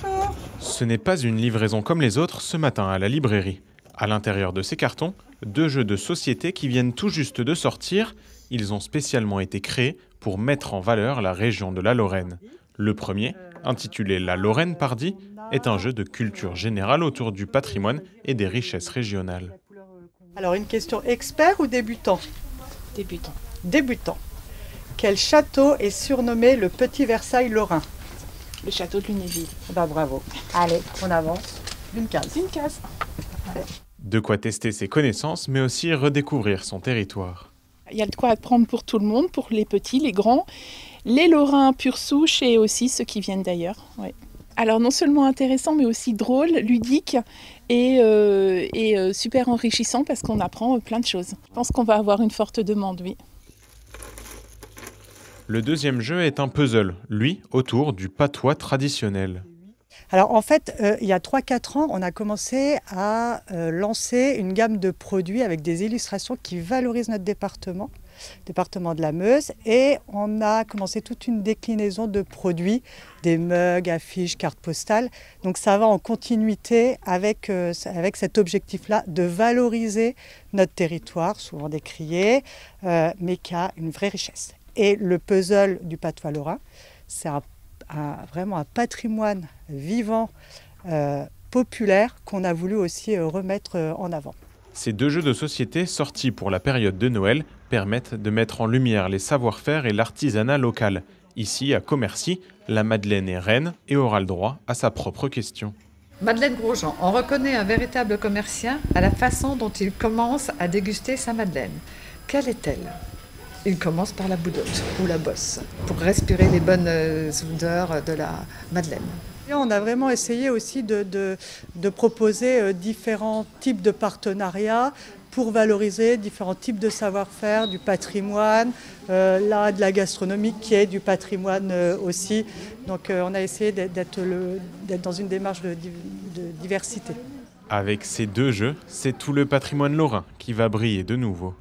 Bonjour. Ce n'est pas une livraison comme les autres ce matin à la librairie. À l'intérieur de ces cartons, 2 jeux de société qui viennent tout juste de sortir. Ils ont spécialement été créés pour mettre en valeur la région de la Lorraine. Le premier, intitulé La Lorraine Pardi, est un jeu de culture générale autour du patrimoine et des richesses régionales. Alors une question expert ou débutant? Débutant. Débutant. Quel château est surnommé le Petit Versailles lorrain? Le château de Lunéville. Bah bravo. Allez, on avance. Une case. Une case. De quoi tester ses connaissances, mais aussi redécouvrir son territoire. Il y a de quoi apprendre pour tout le monde, pour les petits, les grands, les Lorrains pure souche et aussi ceux qui viennent d'ailleurs. Ouais. Alors non seulement intéressant, mais aussi drôle, ludique et super enrichissant parce qu'on apprend plein de choses. Je pense qu'on va avoir une forte demande, oui. Le deuxième jeu est un puzzle, lui, autour du patois traditionnel. Alors en fait, il y a 3-4 ans, on a commencé à lancer une gamme de produits avec des illustrations qui valorisent notre département de la Meuse. Et on a commencé toute une déclinaison de produits, des mugs, affiches, cartes postales. Donc ça va en continuité avec cet objectif-là de valoriser notre territoire, souvent décrié, mais qui a une vraie richesse. Et le puzzle du patois lorrain, c'est vraiment un patrimoine vivant, populaire, qu'on a voulu aussi remettre en avant. Ces 2 jeux de société sortis pour la période de Noël permettent de mettre en lumière les savoir-faire et l'artisanat local. Ici, à Commercy, la Madeleine est reine et aura le droit à sa propre question. Madeleine Grosjean, on reconnaît un véritable commerçant à la façon dont il commence à déguster sa madeleine. Quelle est-elle? Il commence par la boudotte ou la bosse pour respirer les bonnes odeurs de la madeleine. Et on a vraiment essayé aussi de proposer différents types de partenariats pour valoriser différents types de savoir-faire, du patrimoine, là de la gastronomie qui est du patrimoine aussi. Donc on a essayé d'être dans une démarche de diversité. Avec ces 2 jeux, c'est tout le patrimoine lorrain qui va briller de nouveau.